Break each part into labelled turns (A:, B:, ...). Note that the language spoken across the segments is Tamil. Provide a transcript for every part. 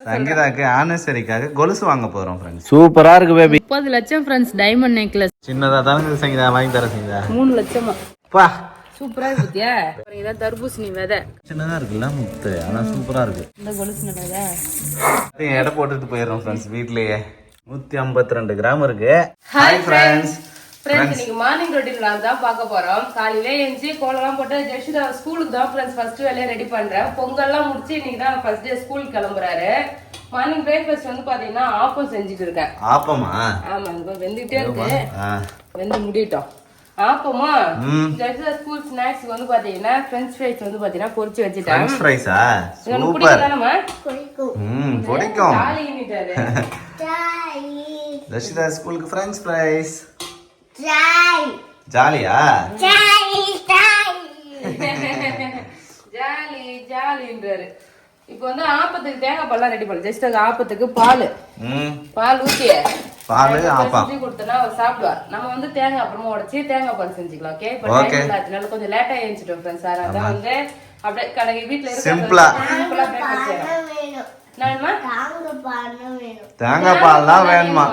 A: சங்கீதாக்கு ஆனிவர்சரிக்காக கொலுசு வாங்க போறோம் ஃப்ரெண்ட்ஸ். சூப்பரா இருக்கு பேபி.
B: 30 லட்சம் ஃப்ரெண்ட்ஸ் டைமண்ட் நெக்லஸ்.
A: சின்னதா தானே சங்கீதா வாங்கி தர சங்கீதா.
B: 3 லட்சமா?
A: பா
B: சூப்பரா இருக்கு பாத்தியா? இதான் தர்பூசணி விதை.
A: சின்னதா இருக்குல்ல முத்து, ஆனா சூப்பரா இருக்கு.
B: இந்த கொலுசு நல்லதா?
A: எடை போட்டுட்டு போயிடுறோம் ஃப்ரெண்ட்ஸ் வீட்லயே. 152 கிராம் இருக்கு. Hi friends.
B: ஃப்ரெண்ட்ஸ் இன்னைக்கு மார்னிங் ரொட்டீன் vlog தான் பார்க்க போறோம். காலையில எழுந்து கோலம்லாம் போட்டு ஜெஷிதா ஸ்கூலுக்கு தான் ஃப்ரெண்ட்ஸ் ஃபர்ஸ்ட் வேலையை ரெடி பண்றேன். பொங்கல்லாம் முடிச்சு இன்னைக்கு தான் ஃபர்ஸ்ட் டே ஸ்கூலுக்கு கிளம்புறாரு. மார்னிங் பிரேக்ஃபாஸ்ட் வந்து பாத்தீங்கன்னா ஆப்பம் செஞ்சுட்டு இருக்கேன்.
A: ஆப்பமா?
B: ஆமா, இப்போ வெந்துட்டே இருக்கு. வெந்து முடிட்டோம். ஆப்பமா ஜெஷிதா ஸ்கூல் ஸ்நாக்ஸ் வந்து பாத்தீங்கன்னா ஃப்ரெஞ்ச் ஃப்ரைஸ் வந்து பாத்தீங்கன்னா பொரிச்சு வச்சிட்டேன்.
A: ஃப்ரெஞ்ச் ஃப்ரைஸா?
B: உங்களுக்கு பிடிக்குதானமா?
A: பிடிக்கும்.
B: ஜாலினிட்டாரு.
A: ஜெஷிதா ஸ்கூலுக்கு ஃப்ரெஞ்ச் ஃப்ரைஸ்.
C: ஜாலியா
B: ஜாலி ஜாலின்றாரு. இப்போ வந்து ஆப்பத்துக்கு தேங்காய் பால்லாம் ரெடி பண்ணு. ஜஸ்ட் ஆப்பத்துக்கு பால் ஊத்தி செஞ்சு கொடுத்தனா அவர் சாப்பிடுவார். நம்ம வந்து தேங்காய் அப்புறமா உடைச்சு தேங்காய் பால் செஞ்சுக்கலாம். ஓகே, இப்போ டைம் ஆச்சுனால கொஞ்சம் லேட்டா எழுந்திட்டோம் ஃப்ரெண்ட்ஸ். அதனால வந்து அப்படியே கடைக்கு வீட்ல இருக்க
A: சிம்பிளா
B: பிரேக்ஃபாஸ்ட் செய்யணும். நான்மா
A: தேங்காய் பால் தான் வேணுமா?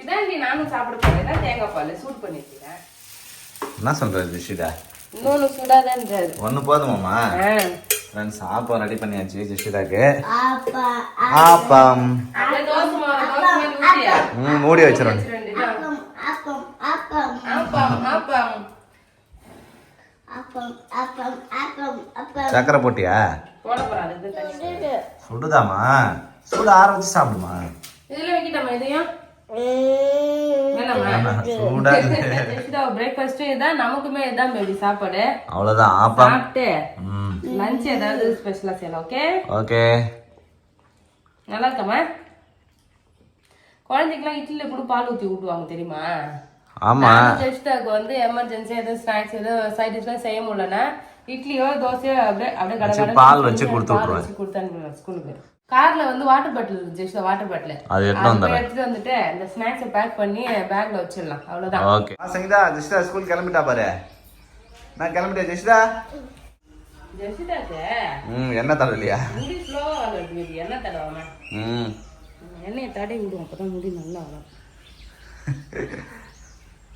B: இதான் நானும் சாப்பிட போறேன். தேங்காய் பால் சூட் பண்ணிக்கிறேன்.
A: என்ன சொல்றது ஜெஷிதா?
B: இன்னொன்னு சூடாதான்றாரு.
A: ஒண்ணு போதுமாமா? ஃப்ரெண்ட்ஸ் ஆப்பம் ரெடி பண்ணியாச்சு ஜெஷிதாக்கு. ஆப்பம் மூடி வச்சிரோம். சக்கரை போட்டியா?
B: போட போறேன்.
A: சுடுதாமா? சுட ஆற வச்சு சாப்பிடுமா?
B: இதுல வைக்கிட்டமா? இதையும் பிரேக்ஃபாஸ்ட் இதான், நமக்குமே இதான் பேபி சாப்பாடு.
A: அவ்வளவுதான். ஆப்பம்
B: சாப்பிட்டு லஞ்ச் ஏதாவது ஸ்பெஷலா செய்யலாம். Okay
A: okay.
B: நல்லா இருக்கமா? குழந்தைக்கெல்லாம் இட்லில கூட பால் ஊத்தி ஊட்டுவாங்க தெரியுமா?
A: ஆமா.
B: ஜெஸ்டாக்கு வந்து எமர்ஜென்சி எதுவும் ஸ்நாக்ஸ் எதுவும் சைட் டிஷ்லாம் செய்ய முடியலன்னா இட்லியோ தோசையோ அப்படியே கடை
A: பால் வச்சு கொடுத்து
B: ஸ்கூலுக்கு. கார்ல வந்து வாட்டர் பாட்டில் இருக்கு ஜெஸ்டா, வாட்டர் பாட்டில்
A: அது
B: எடுத்துட்டு வந்துட்டு இந்த ஸ்நாக்ஸை பேக் பண்ணி பேக்ல வச்சிடலாம். அவ்வளவுதான்.
A: ஓகே. சங்கீதா ஜெஸ்டா ஸ்கூல் கிளம்பிட்டா பாரு. நான் கிளம்பிட்டேன் ஜெஸ்டா.
B: ஜெஸ்டாக்கு
A: என்ன தடவையா?
B: முடி ஸ்லோவா வருது. என்ன தடவை? எண்ணெயை தடவி விடும், அப்பதான் முடி நல்லா வரும்.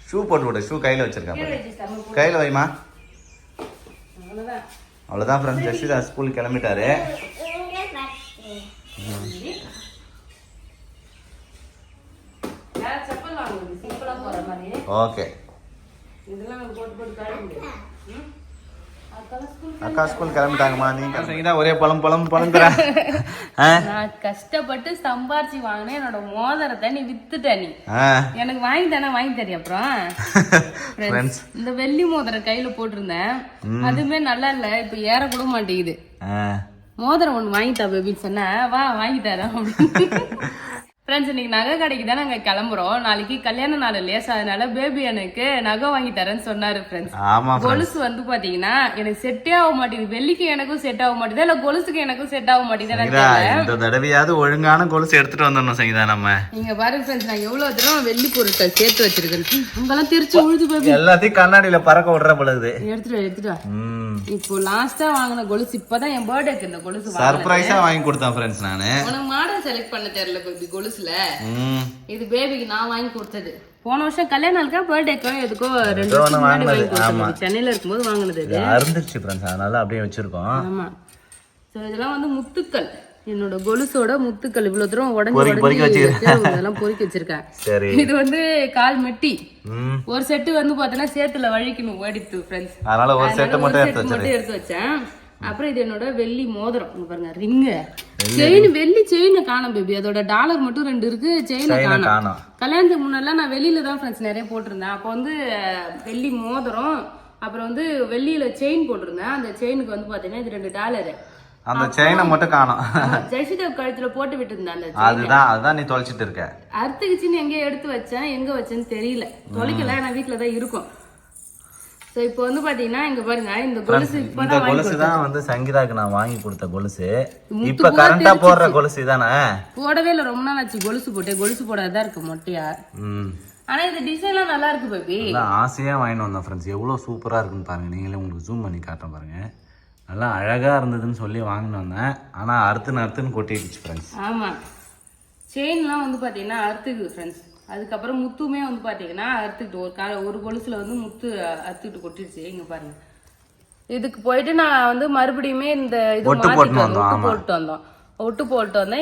A: ஷூ போட்டு விடு. ஷூ கையில வச்சிருக்கேன். கையில வைமா. அவ்வளவுதான் ஃப்ரெண்ட்ஸ். ஜெஷிதா ஸ்கூல் கிளம்பிட்டாரு. ஓகே. அக்கா ஸ்கூல் கிளம்பிட்டாங்கம்மா. நீங்க ஒரே பழங்குற.
B: நான் கஷ்டப்பட்டு சம்பாரிச்சு வாங்கினேன் என்னோட மோதிரத்தை நீ வித்துட்ட. நீ எனக்கு வாங்கி தரேன். அப்புறம் இந்த வெள்ளி மோதிரம் கையில போட்டிருந்தேன், அதுவுமே நல்லா இல்ல. இப்ப ஏற கூட மாட்டேங்குது. மோதிரம் ஒண்ணு வாங்கிட்டா பேபின்னு சொன்ன, வா வாங்கி தரேன் அப்படின்னு. ஃப்ரெண்ட்ஸ் இன்னைக்கு நகை கடைக்கு தான் நாங்க கிளம்புறோம். நாளைக்கு கல்யாண நாள் இல்லையா, அதனால பேபி எனக்கு நகை வாங்கி தரேன்னு சொன்னாரு ஃப்ரெண்ட்ஸ். கொலுசு வந்து பாத்தீங்கன்னா எனக்கு செட்டே ஆக மாட்டேங்குது. வெள்ளிக்கு எனக்கும் செட் ஆக மாட்டேங்குது, இல்ல கொலுசுக்கு எனக்கும் செட் ஆக மாட்டேங்குது.
A: இந்த தடவையாவது ஒழுங்கான கொலுசு எடுத்துட்டு வந்துடணும் சங்கீதா. நம்ம
B: நீங்க பாருங்க ஃப்ரெண்ட்ஸ், நான் எவ்வளவு தூரம் வெள்ளி பொருட்கள் சேர்த்து வச்சிருக்கேன். அங்கெல்லாம் திருச்சி உழுது பேபி
A: எல்லாத்தையும் கண்ணாடியில பறக்க விடுற பொழுது
B: எடுத்துட்டு இப்போ லாஸ்டா வாங்கின கொலுசு இப்பதான் என் பர்த்டேக்கு இந்த கொலுசு
A: சர்ப்ரைஸா வாங்கி கொடுத்தேன் ஃப்ரெண்ட்ஸ். நானு உனக்கு
B: மாடல் செலக்ட் பண்ண தெரியல பேபி கொலுசுல. இது பேபிக்கு நான் வாங்கி கொடுத்தது. போன வருஷம் கல்யாண நாளுக்கா பர்த்டேக்கோ எதுக்கோ 2 வருஷம் முன்னாடி வாங்கி கொடுத்தது. சென்னையில இருக்கும்போது வாங்கினது. இது
A: அருந்துச்சு ஃப்ரெண்ட்ஸ், அதனால அப்படியே வச்சிருக்கோம்.
B: ஆமா. சோ இதெல்லாம் வந்து முத்துக்கள், என்னோட கொலுசோட முத்துக்கள். இவ்வளவு தூரம் உடஞ்சி இதெல்லாம் பொறுக்கி வச்சிருக்கேன். இது வந்து கால் மெட்டி. ஒரு செட்டு வந்து பாத்தீங்கன்னா சேத்துல வழிக்கணும் ஓடிட்டு ஃப்ரெண்ட்ஸ்.
A: அதனால ஒரு செட் மட்டும்
B: எடுத்து வச்சேன். அப்புறம் இது என்னோட வெள்ளி மோதிரம். பாருங்க ரிங்கு, செயின், வெள்ளி செயின் காணும் பேபி. அதோட டாலர் மட்டும் 2 இருக்கு, செயினை காணும். கல்யாணத்துக்கு முன்னாடி நான் வெளியில தான் ஃப்ரெண்ட்ஸ் நிறைய போட்டிருந்தேன். அப்போ வந்து வெள்ளி மோதிரம், அப்புறம் வந்து வெள்ளியில செயின் போட்டிருந்தேன். அந்த செயினுக்கு வந்து பாத்தீங்கன்னா இது 2 டாலரு.
A: அந்த செயினை மட்டும் காணும்.
B: ஜெஷிதா கழுத்துல போட்டு விட்டு இருந்தேன்.
A: அதுதான் நீ தொலைச்சிட்டு இருக்க.
B: அறுத்துக்குச்சின்னு எங்கேயோ எடுத்து வச்சேன், எங்க வச்சேன்னு தெரியல. தொலைக்கல, நான் வீட்டுலதான் இருக்கும். சோ இப்போ வந்து பாத்தீங்கன்னா இங்க பாருங்க, இந்த கொலுசு
A: இந்த கொலுசு தான் வந்து சங்கீதாக்கு நான் வாங்கி கொடுத்த கொலுசு. இப்ப கரண்டா போடுற கொலுசு தானே.
B: போடவே இல்ல, ரொம்ப நாள் ஆச்சு கொலுசு போட்டு. கொலுசு போடாதான் இருக்கு மொட்டையா. ஆனா இந்த டிசைன்லாம் நல்லா இருக்கு பேபி.
A: ஆசையா வாங்கிட்டு வந்தேன் ஃப்ரெண்ட்ஸ். எவ்வளவு சூப்பரா இருக்குன்னு பாருங்க. நீங்களே உங்களுக்கு ஜூம் பண்ணி காட்டுறேன் பாருங்க. நல்லா அழகாக இருந்ததுன்னு சொல்லி வாங்கிட்டு வந்தேன். ஆனால் அறுத்துன்னு கொட்டிடுச்சு ஃப்ரெண்ட்ஸ்.
B: ஆமாம், செயின்லாம் வந்து பார்த்தீங்கன்னா அறுத்துக்குது ஃப்ரெண்ட்ஸ். அதுக்கப்புறம் முத்துமே வந்து பார்த்தீங்கன்னா அறுத்துக்கிட்டு ஒரு கொலுசில் வந்து முத்து அறுத்துக்கிட்டு கொட்டிடுச்சு. இங்கே பாருங்க. இதுக்கு போயிட்டு நான் வந்து மறுபடியுமே இந்த இது ஒட்டு போட்டு வந்தோம்.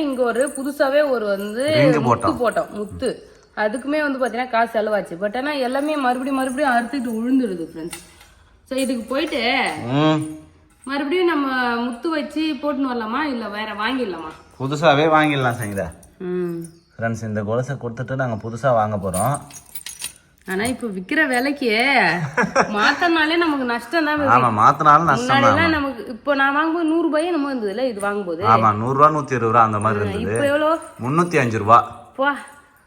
B: இங்கே ஒரு புதுசாகவே ஒரு வந்து முத்து போட்டோம். முத்து அதுக்குமே வந்து பார்த்தீங்கன்னா காசு செலவாச்சு. பட் ஆனால் எல்லாமே மறுபடியும் அறுத்துக்கிட்டு விழுந்துடுது ஃப்ரெண்ட்ஸ். ஸோ இதுக்கு போயிட்டு மறுபடியும் நம்ம முத்து வச்சு போட்டுன்னு வரலாமா இல்லை வேற வாங்கிடலாமா?
A: புதுசாகவே வாங்கிடலாம் சங்கீதா. ஃப்ரெண்ட்ஸ், இந்த கொலுசை கொடுத்துட்டு நாங்கள் புதுசாக வாங்க போகிறோம். ஆனால் இப்போ விற்கிற விலைக்கு மாற்றினாலே நமக்கு நஷ்டம் தான். ஆமாம், மாற்றினாலும் நஷ்டம் தான். நமக்கு இப்போ நான் வாங்கும்போது 100 ரூபாயே நம்ம இருந்ததுல, இது வாங்கும்போது ஆமாம் 100 ரூபா 120 ரூபா அந்த மாதிரி இருந்தது. இப்போ எவ்வளோ? 305 ரூபா. பா,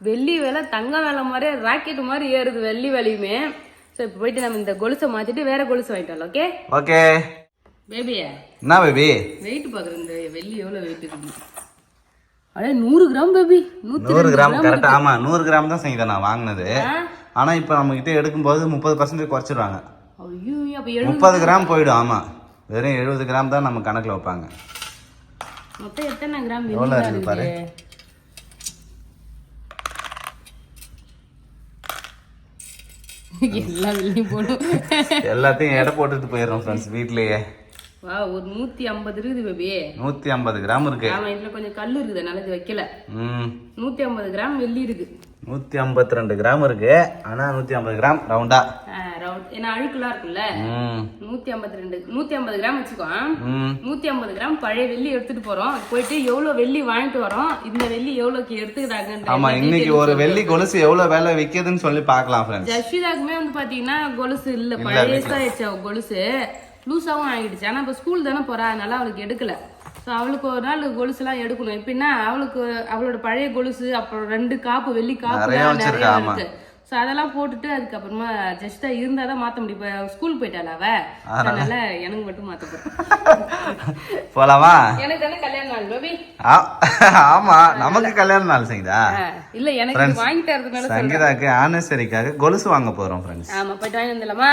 A: வெள்ளி விலை தங்க விலை மாதிரியே ராக்கெட் மாதிரி ஏறுது வெள்ளி விலையுமே. ஸோ இப்போ போயிட்டு நம்ம இந்த கொலுசை மாற்றிட்டு வேற கொலுசு வாங்கிட்டோம். ஓகே ஓகே பேபியா. என்ன பேபி வெயிட் பார்க்குறேன், இந்த வெள்ளி எவ்வளோ வெயிட் இருக்கு? அடே 100 கிராம் பேபி. 100 கிராம் கரெக்டா? ஆமாம் 100 கிராம் தான் செய்யுது நான் வாங்கினது. ஆனால் இப்போ நம்மகிட்ட எடுக்கும்போது 30% குறைச்சிடுவாங்க. 30 கிராம் போயிடும். ஆமாம், வெறும் 70 கிராம் தான் நம்ம கணக்கில் வைப்பாங்க. மொத்தம் எத்தனை கிராம் எவ்வளோ இருக்கு பாரு. எல்லாத்தையும் எடை போட்டுட்டு போயிடுறோம் ஃப்ரெண்ட்ஸ் வீட்லயே. வா, ஒரு 150 இருக்குது பேபி. 150 கிராம் இருக்கு. ஆமா, இதுல கொஞ்சம் கல்லு இருக்குது, நல்லது வைக்கல. 150 கிராம் வெள்ளி இருக்கு. 152 கிராம் இருக்கு. ஆனா 150 கிராம் ரவுண்டா ஏன்னா அழுக்குலாம் இருக்குல்ல. 150 கிராம் வச்சுக்கோ. 150 கிராம் பழைய வெள்ளி எடுத்துட்டு போறோம். போயிட்டு எவ்வளவு வெள்ளி வாங்கிட்டு வரோம், இந்த வெள்ளி எவ்வளவுக்கு எடுத்துக்கிட்டாங்க. ஆமா, இன்னைக்கு ஒரு வெள்ளி கொலுசு எவ்வளவு வேலை விற்கிதுன்னு சொல்லி பாக்கலாம் ஃப்ரெண்ட்ஸ். ஜஸ்விதாக்குமே வந்து பாத்தீங்கன்னா கொலுசு இல்ல, பழையசா வச்ச கொலுசு லூஸாவும் ஆகிடுச்சு. ஆனால் இப்போ ஸ்கூல் தானே போகிறா, அதனால அவளுக்கு எடுக்கலை. ஸோ அவளுக்கு ஒரு நாள் கொலுசுலாம் எடுக்கணும். எப்படின்னா அவளோட பழைய கொலுசு, அப்புறம் 2 காப்பு வெள்ளி காப்பு நிறைய இருக்கு. ஸோ அதெல்லாம் போட்டுட்டு அதுக்கப்புறமா ஜஸ்டா இருந்தால் தான் மாற்ற முடியும். இப்போ ஸ்கூல் போயிட்டாள் அவ, அதனால எனக்கு மட்டும் மாற்ற போகிறேன். போலாமா? எனக்கு தானே கல்யாண நாள் பேபி. ஆமா, நமக்கு கல்யாண நாள் சங்கீதா. இல்ல, எனக்கு வாங்கி தரதுனால சங்கீதாக்கு ஆனிவர்சரிக்காக கொலுசு வாங்க போறோம் ஃப்ரெண்ட்ஸ். ஆமா, போய் வாங்கி வந்துடலாமா?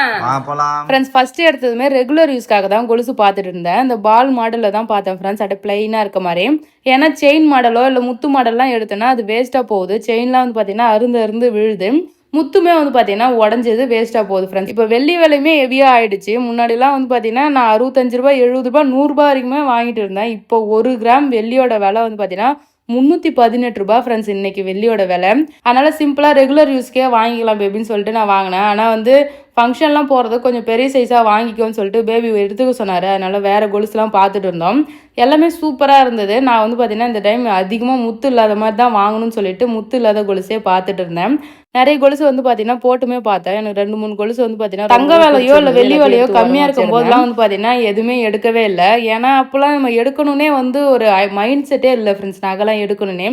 A: போலாம் ஃப்ரெண்ட்ஸ். ஃபர்ஸ்ட் எடுத்ததுமே ரெகுலர் யூஸ்க்காக தான் கொலுசு பார்த்துட்டு இருந்தேன். இந்த பால் மாடல்ல தான் பார்த்தேன் ஃப்ரெண்ட்ஸ், அப்படியே பிளைனா இருக்க மாதிரி. ஏன்னா செயின் மாடலோ இல்லை முத்து மாடல்லாம் எடுத்தோன்னா அது வேஸ்டா போகுது. செயின்லாம் வந்து பார்த்தீங்கன்னா அருந்து விழுது. முத்துமே வந்து பார்த்தீங்கன்னா உடஞ்சது வேஸ்ட்டாக போகுது ஃப்ரெண்ட்ஸ். இப்போ வெள்ளி விலையுமே ஹெவியாக ஆயிடுச்சு. முன்னாடிலாம் வந்து பார்த்தீங்கன்னா நான் 65 ரூபா 70 ரூபா 100 ரூபா வரைக்குமே வாங்கிட்டு இருந்தேன். இப்போ 1 கிராம் வெள்ளியோட விலை வந்து பார்த்தீங்கன்னா 318 ரூபாய் ஃப்ரெண்ட்ஸ் இன்னைக்கு வெள்ளியோட விலை. அதனால சிம்பிளாக ரெகுலர் யூஸ்க்கே வாங்கிக்கலாம் பேபின்னு சொல்லிட்டு நான் வாங்கினேன். ஆனால் வந்து ஃபங்க்ஷன்லாம் போகிறது கொஞ்சம் பெரிய சைஸாக வாங்கிக்கோன்னு சொல்லிட்டு பேபி எடுத்துக்க சொன்னார். அதனால வேறு கொலுசுலாம் பார்த்துட்டு இருந்தோம். எல்லாமே சூப்பராக இருந்தது. நான் வந்து பார்த்தீங்கன்னா இந்த டைம் அதிகமாக முத்து இல்லாத மாதிரி தான் வாங்கணும்னு சொல்லிட்டு முத்து இல்லாத கொலுசே பார்த்துட்டு இருந்தேன். நிறைய கொலுசு வந்து பார்த்தீங்கன்னா போட்டுமே பார்த்தேன். எனக்கு 2-3 கொலுசு வந்து பார்த்தீங்கன்னா தங்க வேலையோ இல்லை வெள்ளி வேலையோ கம்மியாக இருக்கும் போதெல்லாம் வந்து பார்த்தீங்கன்னா எதுவுமே எடுக்கவே இல்லை. ஏன்னா அப்போல்லாம் நம்ம எடுக்கணுன்னே வந்து ஒரு மைண்ட் செட்டே இல்லை ஃப்ரெண்ட்ஸ். நகைலாம் எடுக்கணுன்னே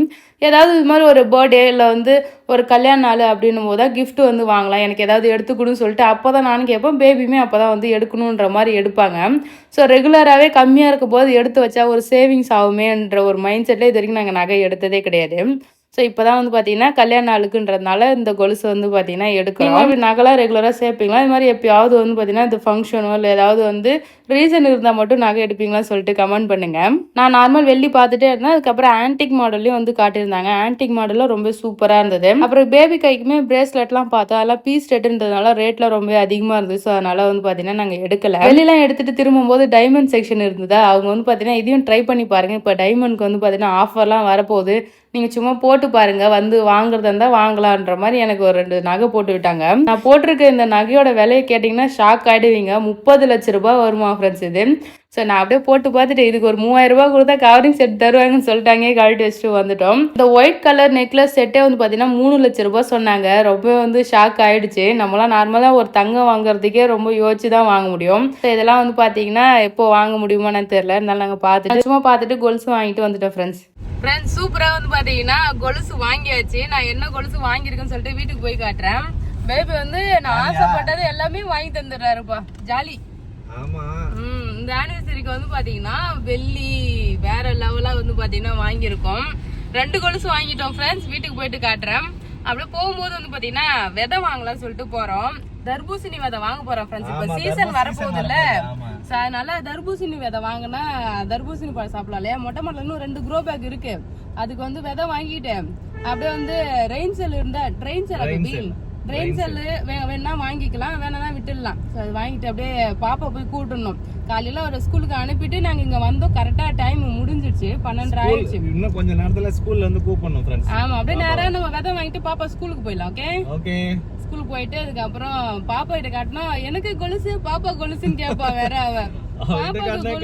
A: ஏதாவது இது மாதிரி ஒரு பர்த்டே இல்லை வந்து ஒரு கல்யாண நாள் அப்படின்னும் போது தான் கிஃப்ட் வந்து வாங்கலாம், எனக்கு ஏதாவது எடுத்துக்கணும்னு சொல்லிட்டு அப்போ தான் நானும் கேட்பேன். பேபியுமே அப்போ தான் வந்து எடுக்கணுன்ற மாதிரி எடுப்பாங்க. ஸோ ரெகுலராகவே கம்மியாக இருக்க போது எடுத்து வச்சா ஒரு சேவிங்ஸ் ஆகுமேன்ற ஒரு மைண்ட் செட்டில் இது வரைக்கும் நாங்கள் நகை எடுத்ததே கிடையாது. ஸோ இப்போ தான் வந்து பார்த்தீங்கன்னா கல்யாண நாளுக்குன்றதுனால இந்த கொலுசு வந்து பார்த்தீங்கன்னா எடுக்கலாம். அப்படி நகைலாம் ரெகுலராக சேர்ப்பீங்களா? இது மாதிரி எப்பயாவது வந்து பார்த்தீங்கன்னா இந்த ஃபங்க்ஷனோ இல்லை ஏதாவது வந்து ரீசன் இருந்தால் மட்டும் நகை எடுப்பீங்களான்னு சொல்லிட்டு கமெண்ட் பண்ணுங்க. நான் நார்மல் வெள்ளி பார்த்துட்டே இருந்தேன். அதுக்கப்புறம் ஆன்டிக் மாடல்லையும் வந்து காட்டியிருந்தாங்க. ஆன்டிக் மாடலும் ரொம்ப சூப்பராக இருந்தது. அப்புறம் பேபி கைக்குமே பிரேஸ்லெட்லாம் பார்த்தோம். அதெல்லாம் பீஸ் ரெட்டுன்றதுனால ரேட்லாம் ரொம்ப அதிகமாக இருந்தது. ஸோ அதனால வந்து பார்த்தீங்கன்னா நாங்கள் எடுக்கல. வெளியெல்லாம் எடுத்துட்டு திரும்பும்போது டைமண்ட் செக்ஷன் இருந்ததா, அவங்க வந்து பார்த்தீங்கன்னா இதையும் ட்ரை பண்ணி பாருங்க. இப்போ டைமண்ட்க்கு வந்து பார்த்தீங்கன்னா ஆஃபர்லாம் வரப்போகுது, நீங்கள் சும்மா போட்டு பாருங்க, வந்து வாங்குறதா இருந்தால் வாங்கலான்ற மாதிரி எனக்கு ஒரு 2 நகை போட்டு விட்டாங்க. நான் போட்டிருக்க இந்த நகையோட விலையை கேட்டிங்கன்னா ஷாக் ஆகிடுவீங்க. 30 லட்ச ரூபாய் வருமா ஃப்ரெண்ட்ஸ் இது. ஸோ நான் அப்படியே போட்டு பார்த்துட்டு இதுக்கு ஒரு 3000 ரூபாய் கொடுத்தா கவரிங் செட் தருவாங்கன்னு சொல்லிட்டாங்க. கழட்டி வச்சுட்டு வந்துட்டோம். இந்த ஒயிட் கலர் நெக்லஸ் செட்டே வந்து பார்த்தீங்கன்னா 3 லட்ச ரூபாய் சொன்னாங்க. ரொம்ப வந்து ஷாக் ஆகிடுச்சு. நம்மளாம் நார்மலாக ஒரு தங்கம் வாங்குறதுக்கே ரொம்ப யோசிச்சு தான் வாங்க முடியும். ஸோ இதெல்லாம் வந்து பார்த்தீங்கன்னா எப்போ வாங்க முடியுமான்னு தெரியல. இருந்தாலும் நாங்கள் பார்த்துட்டு சும்மா பார்த்துட்டு கொலுசு வாங்கிட்டு வந்துட்டோம் ஃப்ரெண்ட்ஸ். ஃப்ரெண்ட்ஸ் சூப்பராக வந்து பார்த்தீங்கன்னா கொலுசு வாங்கியாச்சு. நான் என்ன கொலுசு வாங்கியிருக்கேன்னு சொல்லிட்டு வீட்டுக்கு போய் காட்டுறேன். பேபி வந்து நான் ஆசைப்பட்டது எல்லாமே வாங்கி தந்துடுறாருப்பா, ஜாலி. இந்த ஆனிவர்சரிக்கு வந்து பாத்தீங்கன்னா வெள்ளி வேற லெவலா வந்து பாத்தீங்கன்னா வாங்கியிருக்கோம். 2 கொலுசு வாங்கிட்டோம் ஃப்ரெண்ட்ஸ். வீட்டுக்கு போயிட்டு காட்டுறேன். அப்படியே போகும்போது வந்து பாத்தீங்கன்னா விதை வாங்கலாம்னு சொல்லிட்டு போறோம். தர்பூசணி விதை வாங்க போறோம் ஃப்ரெண்ட்ஸ். இப்ப சீசன் வரப்போகுது இல்ல,
B: அதனால தர்பூசணி விதை வாங்கினா தர்பூசணி பழம் சாப்பிடலாம் இல்லையா. மொட்டை மாடல இன்னும் 2 க்ரோ பேக் இருக்கு. அதுக்கு வந்து விதை வாங்கிட்டேன். அப்படியே வந்து ரெயின் செல் இருந்தா ட்ரெயின் செல் வேணா வாங்கிக்கலாம், வேணா விட்டுடலாம். அது வாங்கிட்டு அப்படியே பாப்பா போய் கூட்டணும். காலையில ஒரு ஸ்கூலுக்கு அனுப்பிட்டு நாங்க இங்க வந்தோம். கரெக்டா டைம் முடிஞ்சிடுச்சு, 12 ஆயிடுச்சு.
C: இன்னும் கொஞ்ச நேரத்துல ஸ்கூல்ல வந்து கூப்பிடணும் ஃப்ரெண்ட்ஸ்.
B: ஆமா, அப்படியே நேரா நம்ம விதை வாங்கிட்டு பாப்பா ஸ்கூலுக்கு போயிடலாம். Okay
C: okay.
B: ஸ்கூலுக்கு போயிட்டு அதுக்கப்புறம் பாப்பா கிட்ட காட்டினா எனக்கு கொலுசு பாப்பா கொலுசுன்னு கேப்பா. வேற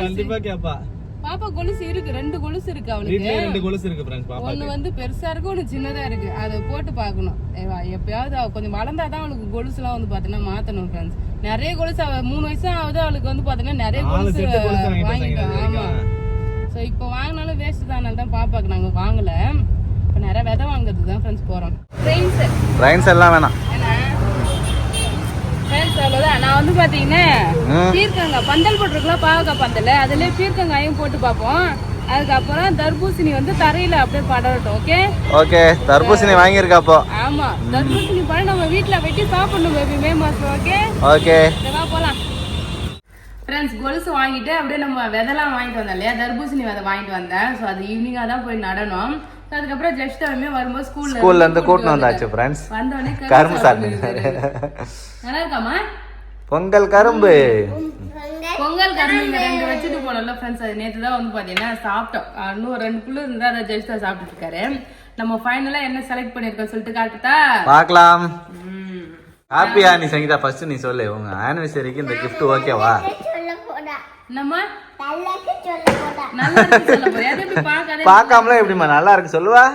C: கண்டிப்பா கேப்பா.
B: பாப்பா கொலுசு இருக்கு, 2 கொலுசு இருக்கு அவளுக்கு.
C: 2 கொலுசு இருக்கு ஃப்ரெண்ட்ஸ். பாப்பா
B: ஒன்னு வந்து பெருசா இருக்கு, ஒன்னு சின்னதா இருக்கு. அதை போட்டு பாக்கணும். எப்பயாவது அவ கொஞ்சம் வளர்ந்தாதான் அவளுக்கு கொலுசு எல்லாம் வந்து பாத்தீங்கன்னா மாத்தணும் ஃப்ரெண்ட்ஸ். நிறைய கொலுசு 3 வயசு ஆகுது அவளுக்கு வந்து பாத்தீங்கன்னா நிறைய கொலுசு வாங்கிட்டோம். ஆமா, சோ இப்போ வாங்கினாலும் வேஸ்ட் தான். தான் பாப்பாக்கு நாங்க வாங்கல. இப்ப நிறைய விதை வாங்குறதுக்கு தான் ஃப்ரெண்ட்ஸ் போறோம்.
C: ட்ரெயின்ஸ் எல்லாம் வேணாம்
B: ஃப்ரெண்ட்ஸ், அவ்வளவுதான். நான் வந்து பாத்தீங்கன்னா பீர்க்கங்காய் பந்தல் போட்டிருக்கலாம், பாவக்காய் பந்தல், அதுல பீர்க்கங்காயும் போட்டு பார்ப்போம். அதுக்கப்புறம் தர்பூசணி வந்து தரையில அப்படியே படரட்டும். Okay
C: okay. தர்பூசணி வாங்கியிருக்கா அப்போ?
B: ஆமா, தர்பூசணி பழம் நம்ம வீட்டுல வெட்டி சாப்பிடணும் பேபி, மே மாசம். ஓகே
C: ஓகே,
B: போலாம் ஃப்ரெண்ட்ஸ். கொலுசு வாங்கிட்டு அப்படியே நம்ம விதெல்லாம் வாங்கிட்டு வந்தோம் இல்லையா, தர்பூசணி விதை வாங்கிட்டு வந்தேன். ஸோ அது ஈவினிங்கா தான் போய் நடணும். அதுக்கப்புறம் ஜஸ்ட் வரும்போது ஸ்கூல்ல இருந்து கூட்டிட்டு வந்தாச்சு ஃப்ரெண்ட்ஸ். வந்தோடனே கரும்பு சாப்பிட்டு நல்லா இருக்காமா
C: பொங்கல் கரும்பு
B: இங்க 2 வச்சுட்டு போனோம்ல ஃப்ரெண்ட்ஸ். அது நேற்று தான் வந்து பாத்தீங்கன்னா சாப்பிட்டோம். இன்னும் 2 புல்லு இருந்தா அதை ஜஸ்ட் சாப்பிட்டுட்டு இருக்காரு. நம்ம ஃபைனலா என்ன செலக்ட் பண்ணிருக்கோம் சொல்லிட்டு காட்டுதா
C: பார்க்கலாம். ஹாப்பியா நீ சங்கீதா? ஃபர்ஸ்ட் நீ சொல்லு, உங்க ஆனிவர்சரிக்கு இந்த gift ஓகேவா?
B: என்னம்மா நல்லா இருக்கு சொல்ல போறியா? அது எப்படி பார்க்காதே
C: பார்க்காமல எப்படிமா நல்லா இருக்கு சொல்லுவா?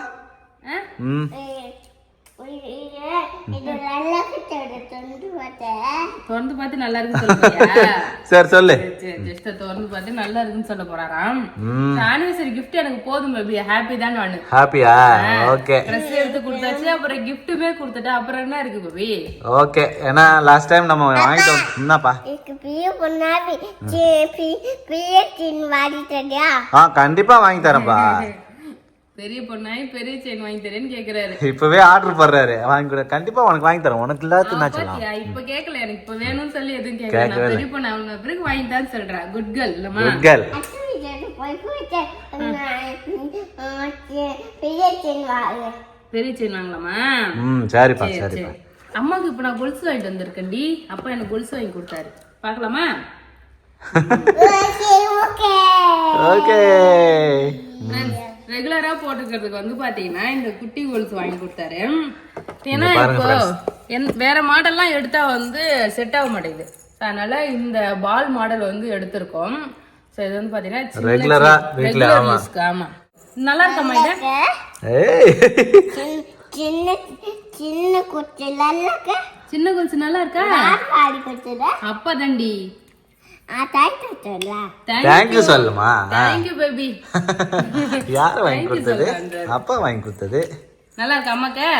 B: திறந்து பார்த்து நல்லா இருக்குன்னு சொல்லுறியா?
C: சரி சொல்லு.
B: ஜஸ்ட் திறந்து பார்த்து நல்லா இருக்குன்னு சொல்ல போறாராம். ஆனிவர்சரி gift எனக்கு போதும் பேபி, ஹாப்பி தான் நானு.
C: ஹாப்பியா? ஓகே.
B: Dress எடுத்து கொடுத்தாச்சு, அப்புறம் giftமே கொடுத்துட்டா, அப்புறம் என்ன இருக்கு பேபி?
C: ஓகே. ஏன்னா லாஸ்ட் டைம் நம்ம வாங்கிட்டோம். என்னப்பா கண்டிப்பா வாங்கி தரேன்ப்பா.
B: பெரிய பொண்ணாய் பெரிய செயின் வாங்கி தரேன்னு கேக்குறாரு.
C: இப்பவே ஆர்டர் பண்றாரு. வாங்கி கூட கண்டிப்பா உனக்கு வாங்கி தரேன். உனக்கு இல்லாத
B: இப்ப கேக்கல, எனக்கு இப்ப வேணும்னு சொல்லி எதுவும் கேட்கல. பெரிய பொண்ணு அவங்க பிறகு வாங்கி தான் சொல்றா. குட் கேர்ள் இல்லமா?
C: Good girl.
B: பெரிய செயின் வாங்கலாமா?
C: சரிப்பா சரிப்பா.
B: அம்மாக்கு இப்ப நான் கொலுசு வாங்கிட்டு வந்திருக்கேன்டி. அப்பா எனக்கு கொலுசு வாங்கி கொடுத்தாரு. பாக்கலாமா?
C: ஓகே.
B: ரெகுலரா போட்டுக்கிறதுக்கு வந்து பாத்தீங்கன்னா இந்த குட்டி கொலுசு வாங்கி கொடுத்தாரு. ஏன்னா இப்போ வேற மாடல்லாம் எடுத்தா வந்து செட் ஆக மாட்டேங்குது. அதனால இந்த பால் மாடல் வந்து எடுத்திருக்கோம். சோ இது வந்து பாத்தீங்கன்னா ரெகுலரா யூஸ்க்கு. ஆமா, நல்லா இருக்கமா இது? சின்ன கொலுசு நல்லா இருக்கா? அப்பா தண்டி
C: தேங்க்யூ சொல்லுமா.
B: Thank you baby.
C: யார் வாங்கி கொடுத்தது? அப்பா வாங்கி கொடுத்தது.
B: நல்லா இருக்கா அம்மாக்கு?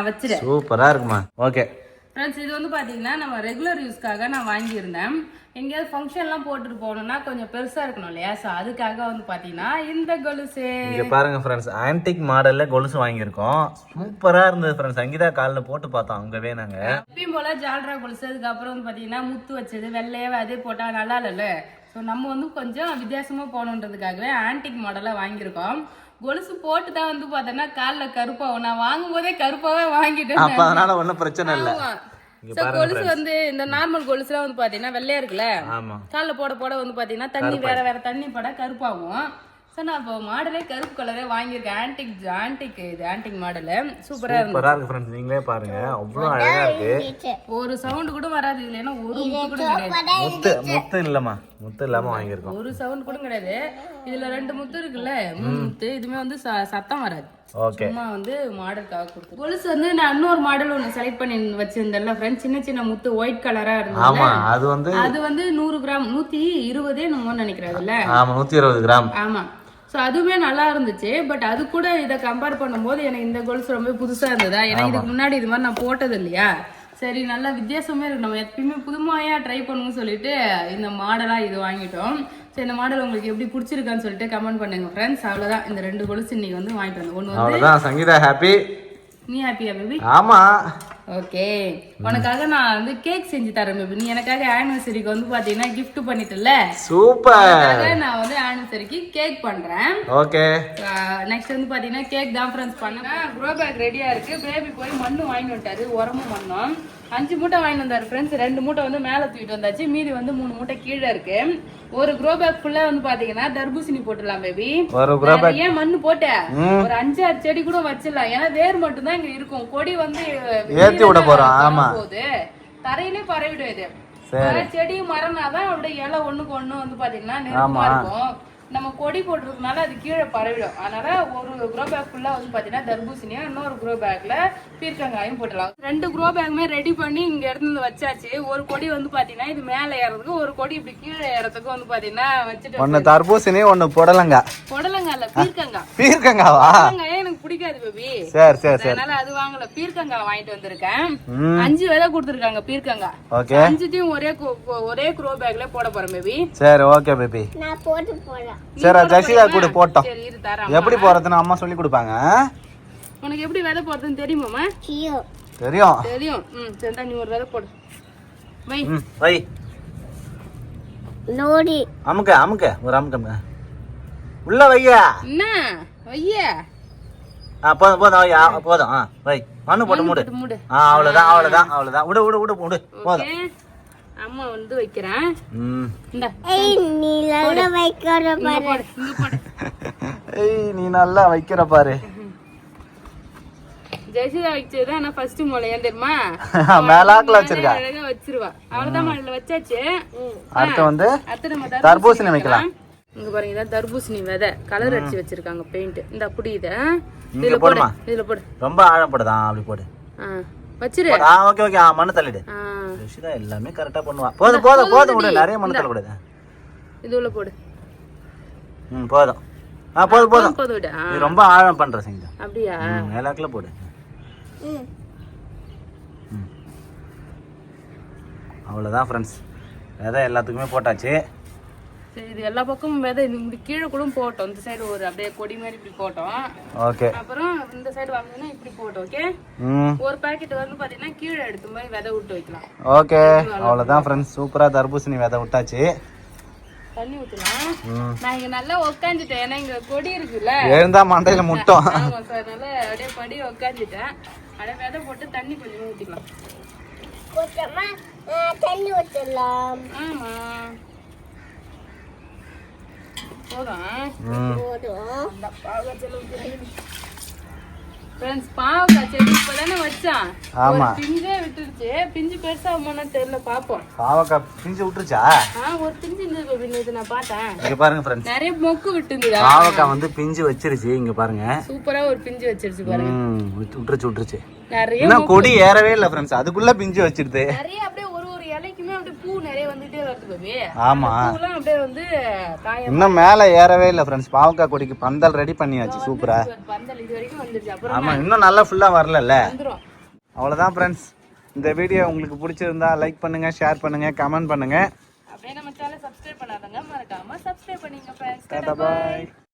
B: வச்சிரு.
C: சூப்பரா இருக்குமா. ஓகே
B: ஃப்ரெண்ட்ஸ், இது வந்து பாத்தீங்கன்னா நம்ம ரெகுலர் யூஸ்க்காக நான் வாங்கியிருந்தேன். எங்கேயாவது ஃபங்க்ஷன்லாம் போட்டுட்டு போகணும்னா கொஞ்சம் பெருசா இருக்கணும் இல்லையா? ஸோ அதுக்காக வந்து பாத்தீங்கன்னா இந்த கொலுசு
C: இங்க பாருங்க ஃப்ரெண்ட்ஸ், ஆன்டிக் மாடல்ல கொலுசு வாங்கியிருக்கோம். சூப்பரா இருந்தது ஃப்ரெண்ட்ஸ். சங்கீதா கால்ல போட்டு பார்த்தோம் அங்கவே. நாங்க
B: எப்பயும் போல ஜால்ரா கொலுசு, அதுக்கப்புறம் வந்து பாத்தீங்கன்னா முத்து வச்சது வெள்ளையாவே அதே போட்டா நல்லா இல்லைல்ல. ஸோ நம்ம வந்து கொஞ்சம் வித்தியாசமா போகணுன்றதுக்காகவே ஆன்டிக் மாடலா வாங்கியிருக்கோம். கொலுசு போட்டு தான் வந்து பார்த்தோன்னா காலில் கருப்பாகும். நான் வாங்கும் போதே கருப்பாவே வாங்கிட்டேன்.
C: அதனால ஒன்றும் பிரச்சனை இல்லை.
B: கொலுசு வந்து இந்த நார்மல் கொலுசுலாம் வந்து பாத்தீங்கன்னா வெள்ளையா இருக்குல்ல, காலில் போட போட வந்து பாத்தீங்கன்னா தண்ணி வேற தண்ணி பட கருப்பாகும். சார் நான் இப்போ மாடலே கருப்பு கலரே வாங்கியிருக்கேன். ஆன்டிக் மாடலு சூப்பரா
C: இருக்கு ஃப்ரெண்ட்ஸ். நீங்களே பாருங்க, அவ்வளவு அழகா இருக்கு.
B: ஒரு சவுண்ட் கூட வராது இதுல. ஏன்னா ஒரு முத்து கூட கிடையாது.
C: முத்து இல்லம்மா, முத்து இல்லாம வாங்கியிருக்கோம்.
B: ஒரு சவுண்ட் கூட கிடையாது. இதுல 2 முத்து இருக்குல்ல, 3 முத்து. இதுமே வந்து சத்தம் வராது. சும்மா வந்து மாடலுக்காக கொடுத்து. கொலுசு வந்து நான் இன்னொரு மாடல் ஒன்று செலக்ட் பண்ணி வச்சிருந்தேன்ல ஃப்ரெண்ட்ஸ், சின்ன முத்து ஒயிட் கலரா இருந்தது. அது வந்து 100 கிராம் 120 என்னமோ நினைக்கிறதுல.
C: 120 கிராம்.
B: ஆமா. ஸோ அதுவுமே நல்லா இருந்துச்சு. பட் அது கூட இதை கம்பேர் பண்ணும்போது எனக்கு இந்த கொலுசு ரொம்ப புதுசா இருந்ததா. ஏன்னா இதுக்கு முன்னாடி இது மாதிரி நான் போட்டது இல்லையா. சரி நல்லா வித்தியாசமே இருக்கு, நம்ம எப்பயுமே புதுமையா ட்ரை பண்ணுவோம்னு சொல்லிட்டு இந்த மாடலா இது வாங்கிட்டோம். சரி, இந்த மாடல் உங்களுக்கு எப்படி பிடிச்சிருக்கான்னு சொல்லிட்டு கமெண்ட் பண்ணுங்க ஃப்ரெண்ட்ஸ். அவ்வளவுதான், இந்த 2 கொலுசு இன்னைக்கு வந்து வாங்கிட்டு வந்தோம். ஒன்று வந்து
C: சங்கீதா ஹாப்பி.
B: நீ ஹாப்பியா பேபி?
C: ஆமா.
B: ஓகே, உனக்காக நான் வந்து கேக் செஞ்சு தரேன் baby. நீ எனக்காக ஆனிவர்சரிக்கு வந்து பாத்தீங்கன்னா gift பண்ணிட்டல,
C: சூப்பர்.
B: நான் வந்து ஆனிவர்சரிக்கு கேக் பண்றேன்.
C: ஓகே,
B: நெக்ஸ்ட் வந்து பாத்தீங்கன்னா கேக் தான் ஃப்ரெண்ட்ஸ் பண்ணேன். க்ரோ பேக் ரெடியா இருக்கு. பேபி போய் மண்ணு வாங்கி வந்துட்டாரு, உரமும் மண்ணும் 5 மூட்டை வாங்கி வந்தாரு ஃப்ரெண்ட்ஸ். 2 மூட்டை வந்து மேல தூக்கிட்டு வந்தாச்சு, மீதி வந்து 3 மூட்டை கீழே இருக்கு. ஒரு க்ரோ பேக் ஃபுல்லா வந்து பாத்தீங்கன்னா தர்பூசணி போட்டுடலாம் பேபி. ஏன் மண்ணு போட்ட ஒரு 5-6 செடி கூட வச்சிடலாம், ஏன்னா வேர் மட்டும் தான் இங்க இருக்கும். கொடி வந்து
C: ஏத்தி விட போறோம். ஆமா,
B: போகுது தரையிலே பரவிடும். இது செடி மரம்னாதான் அப்படியே இலை ஒண்ணுக்கு ஒண்ணு வந்து பாத்தீங்கன்னா நெருக்கமா இருக்கும். நம்ம கொடி போட்டுறதுனால அது கீழே பரவிடும். அதனால ஒரு க்ரோ பேக் ஃபுல்லா வந்து பாத்தீங்கன்னா தர்பூசணியும் இன்னொரு க்ரோ பேக்ல பீர்க்கங்காயும் போட்டுடலாம். 2 க்ரோ பேக்குமே ரெடி பண்ணி இங்க இருந்து வச்சாச்சு. ஒரு கொடி வந்து பாத்தீங்கன்னா இது மேல ஏறதுக்கு, ஒரு கொடி இப்படி கீழே ஏறதுக்கு வந்து பாத்தீங்கன்னா வச்சுட்டு.
C: ஒன்னு தர்பூசணி, ஒன்னு புடலங்கா.
B: புடலங்கா இல்ல, பீர்க்கங்காய்.
C: பீர்க்கங்காவா?
B: பீர்க்கங்காயே எனக்கு பிடிக்காது பேபி.
C: சரி சரி சரி.
B: அதனால அது வாங்கல, பீர்க்கங்காய் வாங்கிட்டு வந்திருக்கேன். 5 விதை கொடுத்துருக்காங்க பீர்க்கங்காய்.
C: ஓகே,
B: 5த்தையும் ஒரே க்ரோ பேக்ல போட போறேன் பேபி.
C: சரி ஓகே பேபி.
D: நான் போட்டு போறேன்.
C: சரி ஜெசிகா கூட போட்டோம்.
B: சரி இரு தரேன்.
C: எப்படி போறதுன்னு அம்மா சொல்லி கொடுப்பாங்க.
B: உனக்கு எப்படி விதை போடுறதுன்னு தெரியுமாமா?
C: தெரியும்
B: தெரியும். சரி நீ ஒரு விதை போடு. வை
C: வை.
D: நோடி
C: அமுக்க அமுக்க ஒரு அமுக்க உள்ள வையா.
B: என்ன வைய?
C: போதும் போதும் வையா, போதும். வை, மண்ணு போட்டு மூடு.
B: மூடு.
C: அவ்வளவுதான் அவ்வளவுதான் அவ்வளவுதான். விடு விடு விடு விடு, போதும்.
B: அம்மா வந்து வைக்கிறேன். இந்த
D: ஏய் நீ நல்லா வைக்கற பாரு.
B: இங்க போடு.
C: ஏய் நீ நல்லா வைக்கிற பாரு.
B: ஜெசிகா வச்சது ஆனா ஃபர்ஸ்ட் முளையா தெரியுமா?
C: மேலாக்குல வச்சிருக்கா.
B: அழகா வச்சிருவா. அவ்வளவுதான் மண்ணுல வச்சாச்சு.
C: அடுத்து வந்து
B: அடுத்து நம்ம
C: தர்பூசணி வைக்கலாம்.
B: இங்க பாருங்க, இதான் தர்பூசணி விதை கலர் அடிச்சு வச்சிருக்காங்க பெயிண்ட். இந்த அப்படி இத
C: இங்க
B: இதுல
C: போடுமா.
B: இதுல போடு.
C: ரொம்ப ஆழப்படுதா, அப்படி போடு.
B: வச்சிரு.
C: ஓகே ஓகே, மண்ணு தள்ளிடு. ரிஷிதா எல்லாமே கரெக்டா பண்ணுவா. போதும் போதும் போதும், விடு. நிறைய மண்ணு தள்ள கூடாது.
B: இது உள்ள போடு.
C: போதும். போதும் போதும்
B: போதும் விடு.
C: இது ரொம்ப ஆழம் பண்ற செஞ்சா.
B: அப்படியா?
C: மேலாக்குல போடு. அவ்வளவுதான் ஃப்ரெண்ட்ஸ், விதை எல்லாத்துக்குமே போட்டாச்சு.
B: சரி, இது எல்லா பக்கமும் விதை இப்படி கீழே கூட போட்டோம். இந்த சைடு ஒரு அப்படியே கொடி மாதிரி இப்படி போட்டோம்.
C: ஓகே,
B: அப்புறம் இந்த சைடு வாங்கினா இப்படி போட்டோம். ஓகே, ஒரு பாக்கெட் வந்து பாத்தீங்கன்னா கீழே எடுத்து போய் விதை விட்டு வைக்கலாம்.
C: ஓகே, அவ்வளவுதான் ஃப்ரெண்ட்ஸ், சூப்பரா தர்பூசணி விதை விட்டாச்சு.
B: தண்ணி ஊத்தலாம். நான் இங்க நல்லா உட்காந்துட்டேன், ஏன்னா இங்க கொடி இருக்குல்ல,
C: எழுந்தா மண்டையில முட்டும்.
B: ஆமா சார், நல்லா அப்படியே படி உட்காந்துட்டேன். அப்படியே விதை போட்டு தண்ணி கொஞ்சம் ஊத்திக்கலாம்.
D: கொஞ்சமா தண்ணி ஊத்தலாம்.
B: ஆமா பாவக்காய் செடி இப்பதானே வச்சான். பிஞ்சே விட்டுருச்சு. பிஞ்சு பெருசா தெரியல, பாப்போம்.
C: பாவக்காய் பிஞ்சு விட்டுருச்சா?
B: ஒரு பிஞ்சு இருந்தது, நான் பார்த்தேன்.
C: இங்க பாருங்க ஃப்ரெண்ட்ஸ்,
B: நிறைய மொக்கு விட்டுருந்தா.
C: பாவக்காய் வந்து பிஞ்சு வச்சிருச்சு. இங்க பாருங்க,
B: சூப்பரா ஒரு பிஞ்சு வச்சிருச்சு பாருங்க.
C: விட்டுருச்சு.
B: நிறைய
C: இன்னும் கொடி ஏறவே இல்ல ஃப்ரெண்ட்ஸ், அதுக்குள்ள பிஞ்சு வச்சிருது.
B: நிறைய அப்படியே ஒரு இலைக்குமே அப்படியே பூ நிறைய வந்துட்டே வருது பேபி.
C: ஆமா,
B: பூலாம் அப்படியே வந்து
C: இன்னும் மேல ஏறவே இல்ல ஃப்ரெண்ட்ஸ். பாவக்காய் கொடிக்கு பந்தல் ரெடி பண்ணியாச்சு, சூப்பரா.
B: பந்தல் இது வரைக்கும் வந்துருச்சு. அப்புறம்
C: ஆமா, இன்னும் நல்லா ஃபுல்லா வரல.
B: வந்துரும்.
C: அவ்வளவுதான் ஃப்ரெண்ட்ஸ், இந்த வீடியோ உங்களுக்கு பிடிச்சிருந்தா லைக் பண்ணுங்க, ஷேர் பண்ணுங்க, கமெண்ட் பண்ணுங்க.
B: அப்படியே நம்ம சேனலை சப்ஸ்கிரைப் பண்ணாதவங்க மறக்காம சப்ஸ்கிரைப் பண்ணுங்க ஃப்ரெண்ட்ஸ்.
C: Tata bye.